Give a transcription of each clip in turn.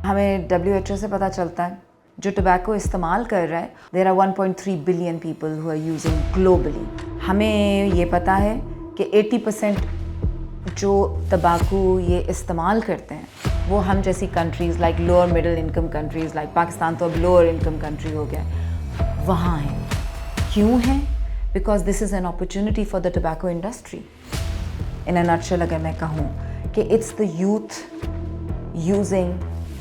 हमें WHO से पता चलता है जो टोबैको इस्तेमाल कर रहा है, there are 1.3 billion people who are using globally. हमें ये पता है कि 80% जो तंबाकू ये इस्तेमाल करते हैं वो हम जैसी countries like lower middle income countries like Pakistan तो अब लोअर इनकम कंट्री हो गया, वहाँ है। क्यों है? Because this is an opportunity for the tobacco industry. In a nutshell अगर मैं कहूँ कि it's the youth using,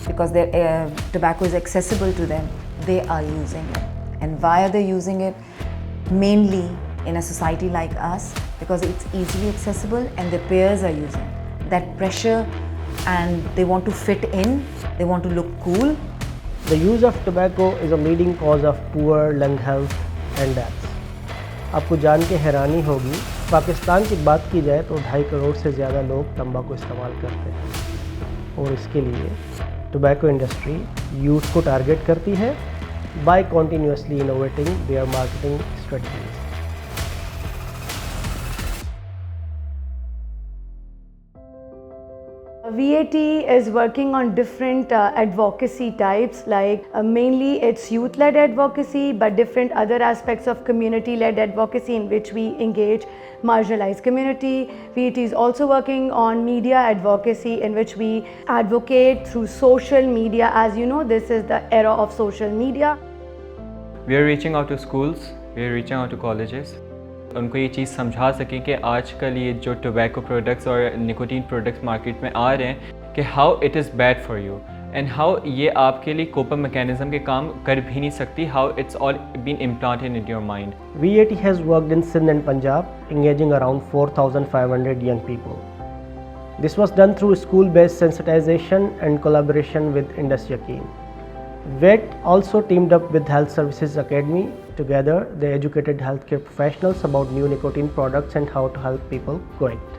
because their tobacco is accessible to them, they are using it. And why are they using it? Mainly in a society like us, because it's easily accessible and their peers are using that pressure and they want to fit in, they want to look cool. The use of tobacco is a leading cause of poor lung health and deaths. आपको जान के हैरानी होगी, पाकिस्तान की बात की जाए तो 2.5 करोड़ से ज़्यादा लोग तंबाकू इस्तेमाल करते हैं और इसके लिए टोबैको इंडस्ट्री यूथ को टारगेट करती है by continuously innovating their marketing strategies. VAT is working on different advocacy types, like mainly it's youth-led advocacy, but different other aspects of community-led advocacy in which we engage marginalized community. VAT is also working on media advocacy in which we advocate through social media. As you know, this is the era of social media. We are reaching out to schools, we are reaching out to colleges. उनको ये चीज़ समझा सकें कि आजकल ये जो tobacco products और nicotine products market में आ रहे हैं कि how it is bad for you and how ये आपके लिए कोपर मैकेनिज्म के काम कर भी नहीं सकती, how it's all been implanted in your mind. VAT has worked in Sindh and Punjab, engaging around 4,500 young people. This was done through school-based sensitization and collaboration with Indus Yaqeen. VAT also teamed up with Health Services Academy. Together, they educated healthcare professionals about new nicotine products and how to help people quit.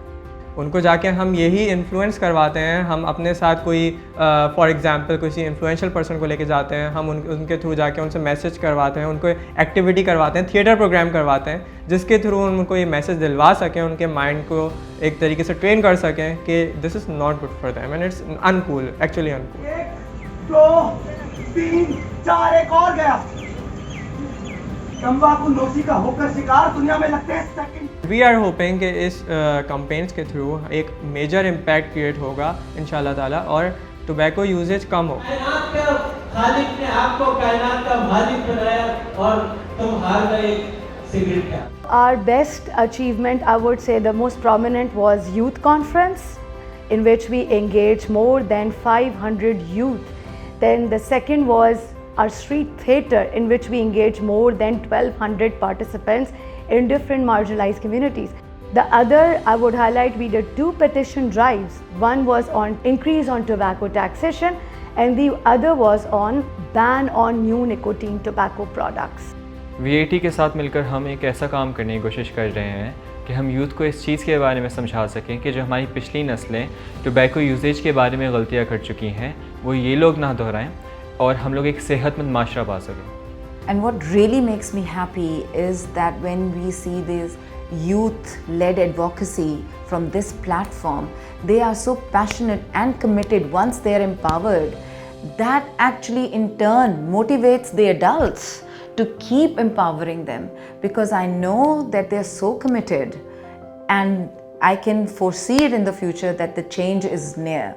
उनको जाके हम यही influence करवाते हैं, हम अपने साथ कोई फॉर एग्जांपल किसी इन्फ्लुएंशियल पर्सन को लेके जाते हैं, हम उनके थ्रू जाके उनसे मैसेज करवाते हैं, उनको एक्टिविटी करवाते हैं, थिएटर प्रोग्राम करवाते हैं, जिसके थ्रू उनको ये मैसेज दिलवा सकें, उनके माइंड को एक तरीके से ट्रेन कर सकें कि this is not good for them and it's uncool, actually uncool. 1 2 3 4 एक और गया। तंबाकू नोशी का होकर शिकार दुनिया में लगते हैं सेकंड। वी आर होपिंग कि इस कैंपेन्स के थ्रू एक मेजर इम्पैक्ट क्रिएट होगा इंशाल्लाह ताला और टोबैको यूजेज कम हो। खालिक ने आपको कायनात का मालिक बनाया और तुम हार गए सिगरेट का। Our best achievement, I would say the most prominent, was youth conference in which we engaged more than 500 youth. Then the second was our street theatre in which we engaged more than 1,200 participants in different marginalized communities. The other I would highlight, we did 2 petition drives. One was on increase on tobacco taxation and the other was on ban on new nicotine tobacco products. VAT के साथ मिलकर हम एक ऐसा काम करने की कोशिश कर रहे हैं कि हम यूथ को इस चीज़ के बारे में समझा सकें कि जो हमारी पिछली नस्लें टोबैको यूजेज के बारे में गलतियाँ कर चुकी हैं वो ये लोग ना दोहराएं और हम लोग एक सेहतमंद माशरा पा सकें। And what really makes me happy is that when we see this youth-led advocacy from this platform, they are so passionate and committed once they are empowered, that actually in turn motivates the adults to keep empowering them, because I know that they're so committed and I can foresee it in the future that the change is near.